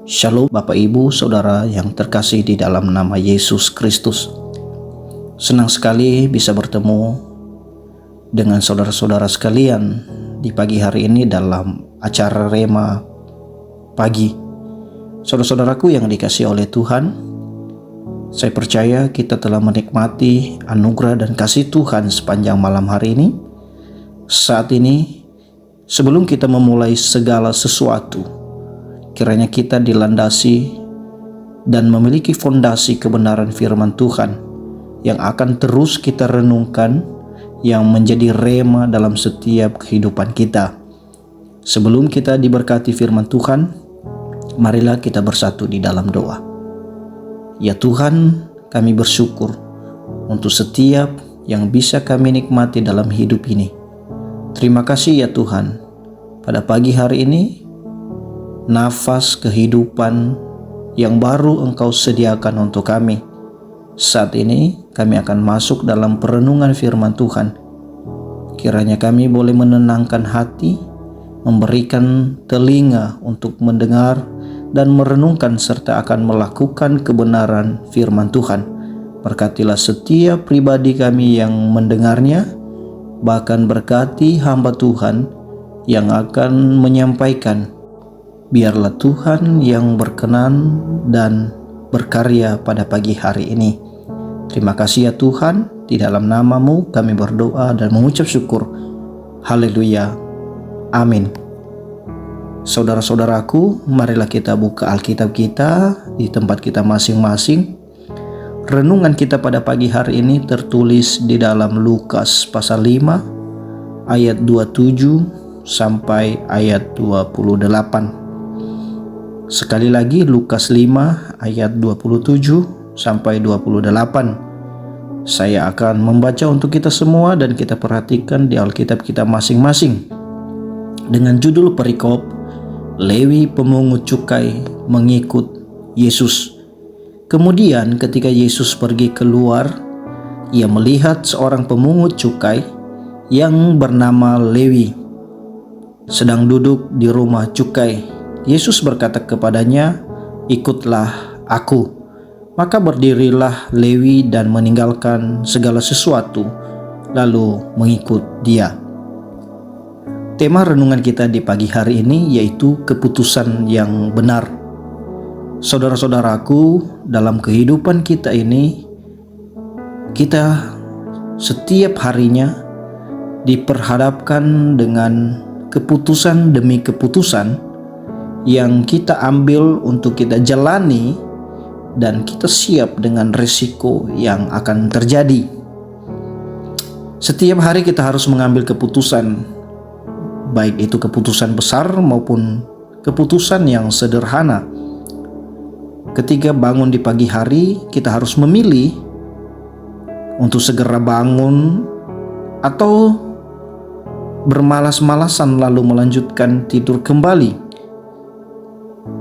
Shalom Bapak Ibu Saudara yang terkasih di dalam nama Yesus Kristus. Senang sekali bisa bertemu dengan saudara-saudara sekalian di pagi hari ini dalam acara Rema Pagi. Saudara-saudaraku yang dikasihi oleh Tuhan, saya percaya kita telah menikmati anugerah dan kasih Tuhan sepanjang malam hari ini. Saat ini, sebelum kita memulai segala sesuatu, kiranya kita dilandasi dan memiliki fondasi kebenaran firman Tuhan yang akan terus kita renungkan, yang menjadi rema dalam setiap kehidupan kita. Sebelum kita diberkati firman Tuhan, marilah kita bersatu di dalam doa. Ya Tuhan, kami bersyukur untuk setiap yang bisa kami nikmati dalam hidup ini. Terima kasih ya Tuhan, pada pagi hari ini nafas kehidupan yang baru Engkau sediakan untuk kami. Saat ini kami akan masuk dalam perenungan firman Tuhan. Kiranya kami boleh menenangkan hati, memberikan telinga untuk mendengar dan merenungkan serta akan melakukan kebenaran firman Tuhan. Berkatilah setiap pribadi kami yang mendengarnya, bahkan berkati hamba Tuhan yang akan menyampaikan. Biarlah Tuhan yang berkenan dan berkarya pada pagi hari ini. Terima kasih ya Tuhan, di dalam nama-Mu kami berdoa dan mengucap syukur. Haleluya. Amin. Saudara-saudaraku, marilah kita buka Alkitab kita di tempat kita masing-masing. Renungan kita pada pagi hari ini tertulis di dalam Lukas pasal 5 ayat 27 sampai ayat 28. Sekali lagi Lukas 5 ayat 27 sampai 28. Saya akan membaca untuk kita semua dan kita perhatikan di Alkitab kita masing-masing. Dengan judul perikop, Lewi pemungut cukai mengikut Yesus. Kemudian ketika Yesus pergi keluar, ia melihat seorang pemungut cukai yang bernama Lewi sedang duduk di rumah cukai. Yesus berkata kepadanya, "Ikutlah aku." Maka berdirilah Lewi dan meninggalkan segala sesuatu, lalu mengikut dia. Tema renungan kita di pagi hari ini yaitu keputusan yang benar. Saudara-saudaraku, dalam kehidupan kita ini, kita setiap harinya diperhadapkan dengan keputusan demi keputusan yang kita ambil untuk kita jalani, dan kita siap dengan risiko yang akan terjadi. Setiap hari kita harus mengambil keputusan, baik itu keputusan besar maupun keputusan yang sederhana. Ketika bangun di pagi hari, kita harus memilih untuk segera bangun atau bermalas-malasan lalu melanjutkan tidur kembali.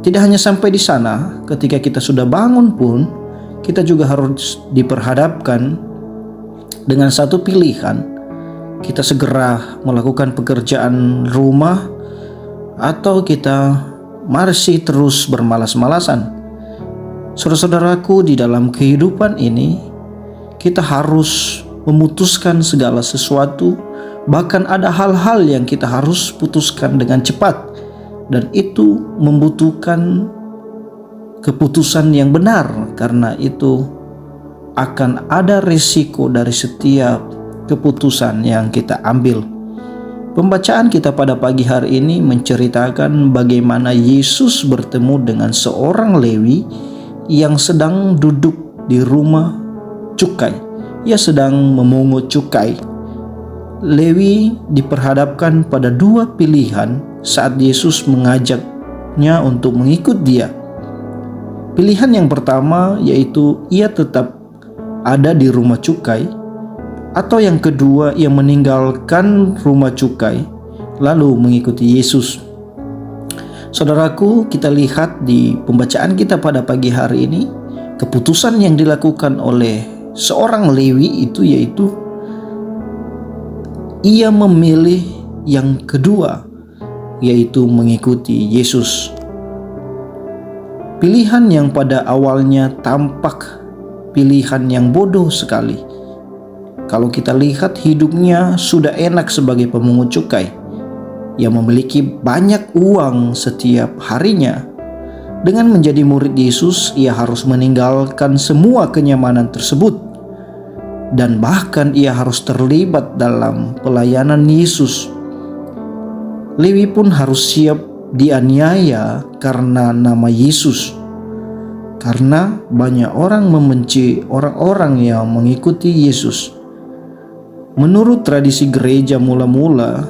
Tidak hanya sampai di sana, ketika kita sudah bangun pun, kita juga harus diperhadapkan dengan satu pilihan. Kita segera melakukan pekerjaan rumah atau kita masih terus bermalas-malasan. Saudara-saudaraku, di dalam kehidupan ini, kita harus memutuskan segala sesuatu. Bahkan ada hal-hal yang kita harus putuskan dengan cepat. Dan itu membutuhkan keputusan yang benar, karena itu akan ada risiko dari setiap keputusan yang kita ambil. Pembacaan kita pada pagi hari ini menceritakan bagaimana Yesus bertemu dengan seorang Lewi yang sedang duduk di rumah cukai. Ia sedang memungut cukai. Lewi diperhadapkan pada dua pilihan saat Yesus mengajaknya untuk mengikut dia. Pilihan yang pertama yaitu ia tetap ada di rumah cukai, atau yang kedua ia meninggalkan rumah cukai lalu mengikuti Yesus. Saudaraku, kita lihat di pembacaan kita pada pagi hari ini, keputusan yang dilakukan oleh seorang Lewi itu yaitu ia memilih yang kedua, yaitu mengikuti Yesus. Pilihan yang pada awalnya tampak pilihan yang bodoh sekali. Kalau kita lihat hidupnya sudah enak sebagai pemungut cukai yang memiliki banyak uang setiap harinya. Dengan menjadi murid Yesus, ia harus meninggalkan semua kenyamanan tersebut. Dan bahkan ia harus terlibat dalam pelayanan Yesus. Lewi pun harus siap dianiaya karena nama Yesus. Karena banyak orang membenci orang-orang yang mengikuti Yesus. Menurut tradisi gereja mula-mula,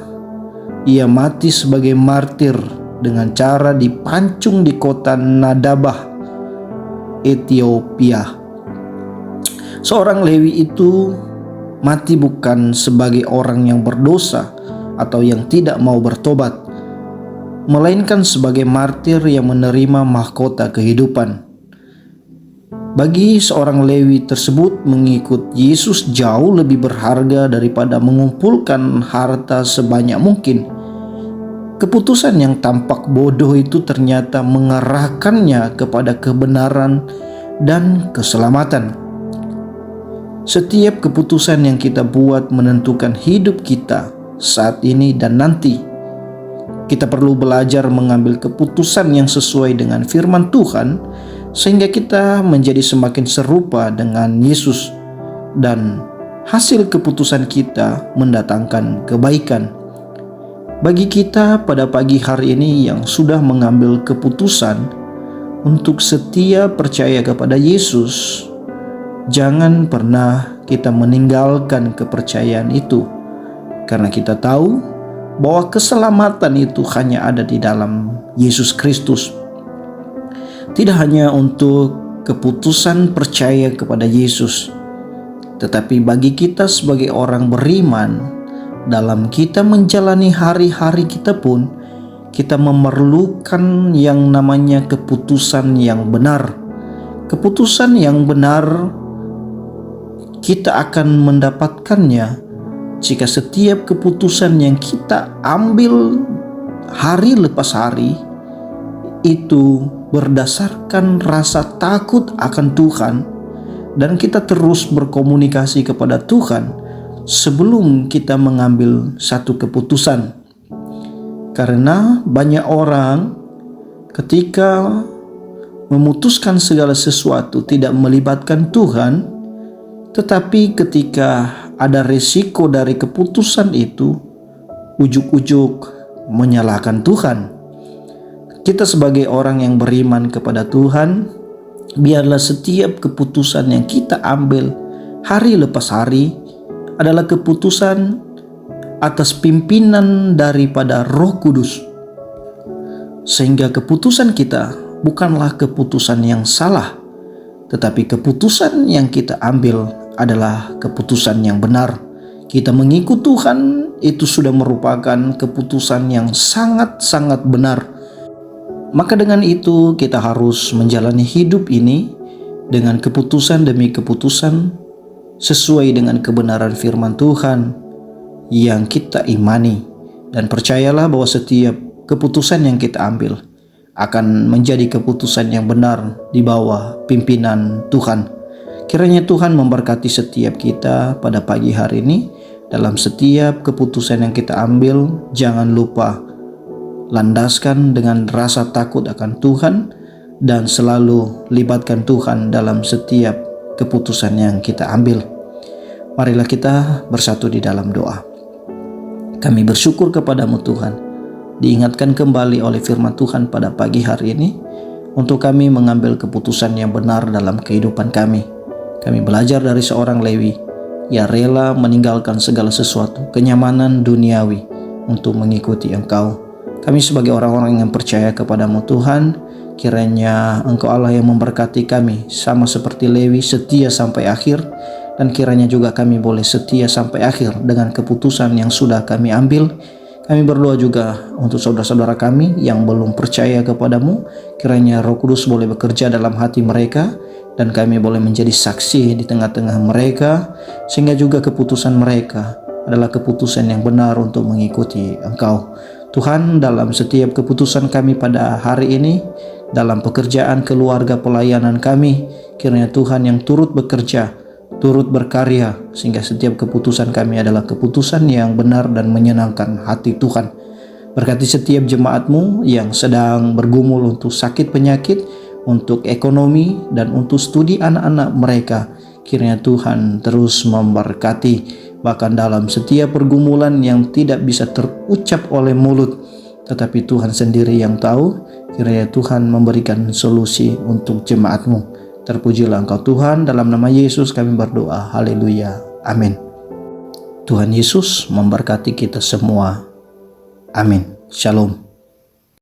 ia mati sebagai martir dengan cara dipancung di kota Nadabah, Ethiopia. Seorang Lewi itu mati bukan sebagai orang yang berdosa atau yang tidak mau bertobat, melainkan sebagai martir yang menerima mahkota kehidupan. Bagi seorang Lewi tersebut, mengikut Yesus jauh lebih berharga daripada mengumpulkan harta sebanyak mungkin. Keputusan yang tampak bodoh itu ternyata mengarahkannya kepada kebenaran dan keselamatan. Setiap keputusan yang kita buat menentukan hidup kita saat ini dan nanti. Kita perlu belajar mengambil keputusan yang sesuai dengan firman Tuhan, sehingga kita menjadi semakin serupa dengan Yesus, dan hasil keputusan kita mendatangkan kebaikan. Bagi kita pada pagi hari ini yang sudah mengambil keputusan untuk setia percaya kepada Yesus, jangan pernah kita meninggalkan kepercayaan itu, karena kita tahu bahwa keselamatan itu hanya ada di dalam Yesus Kristus. Tidak hanya untuk keputusan percaya kepada Yesus, tetapi bagi kita sebagai orang beriman, dalam kita menjalani hari-hari kita pun, kita memerlukan yang namanya keputusan yang benar. Keputusan yang benar kita akan mendapatkannya jika setiap keputusan yang kita ambil hari lepas hari itu berdasarkan rasa takut akan Tuhan, dan kita terus berkomunikasi kepada Tuhan sebelum kita mengambil satu keputusan. Karena banyak orang ketika memutuskan segala sesuatu tidak melibatkan Tuhan, tetapi ketika ada risiko dari keputusan itu, ujuk-ujuk menyalahkan Tuhan. Kita sebagai orang yang beriman kepada Tuhan, biarlah setiap keputusan yang kita ambil hari lepas hari adalah keputusan atas pimpinan daripada Roh Kudus, sehingga keputusan kita bukanlah keputusan yang salah, tetapi keputusan yang kita ambil adalah keputusan yang benar. Kita mengikut Tuhan itu sudah merupakan keputusan yang sangat-sangat benar. Maka dengan itu kita harus menjalani hidup ini dengan keputusan demi keputusan sesuai dengan kebenaran firman Tuhan yang kita imani. Dan percayalah bahwa setiap keputusan yang kita ambil akan menjadi keputusan yang benar di bawah pimpinan Tuhan. Kiranya Tuhan memberkati setiap kita pada pagi hari ini. Dalam setiap keputusan yang kita ambil, jangan lupa landaskan dengan rasa takut akan Tuhan, dan selalu libatkan Tuhan dalam setiap keputusan yang kita ambil. Marilah kita bersatu di dalam doa. Kami bersyukur kepadamu Tuhan, diingatkan kembali oleh firman Tuhan pada pagi hari ini, untuk kami mengambil keputusan yang benar dalam kehidupan kami. Kami belajar dari seorang Lewi, ia rela meninggalkan segala sesuatu, kenyamanan duniawi, untuk mengikuti Engkau. Kami sebagai orang-orang yang percaya kepadamu Tuhan, kiranya Engkau Allah yang memberkati kami sama seperti Lewi setia sampai akhir, dan kiranya juga kami boleh setia sampai akhir dengan keputusan yang sudah kami ambil. Kami berdoa juga untuk saudara-saudara kami yang belum percaya kepadamu, kiranya Roh Kudus boleh bekerja dalam hati mereka, dan kami boleh menjadi saksi di tengah-tengah mereka, sehingga juga keputusan mereka adalah keputusan yang benar untuk mengikuti Engkau. Tuhan, dalam setiap keputusan kami pada hari ini, dalam pekerjaan keluarga pelayanan kami. Kiranya Tuhan yang turut bekerja, turut berkarya, sehingga setiap keputusan kami adalah keputusan yang benar dan menyenangkan hati Tuhan. Berkati setiap jemaat-Mu yang sedang bergumul untuk sakit penyakit, untuk ekonomi, dan untuk studi anak-anak mereka. Kiranya Tuhan terus memberkati, bahkan dalam setiap pergumulan yang tidak bisa terucap oleh mulut, tetapi Tuhan sendiri yang tahu. Kiranya Tuhan memberikan solusi untuk jemaat-Mu. Terpujilah Engkau Tuhan, dalam nama Yesus kami berdoa. Haleluya. Amin. Tuhan Yesus memberkati kita semua. Amin. Shalom.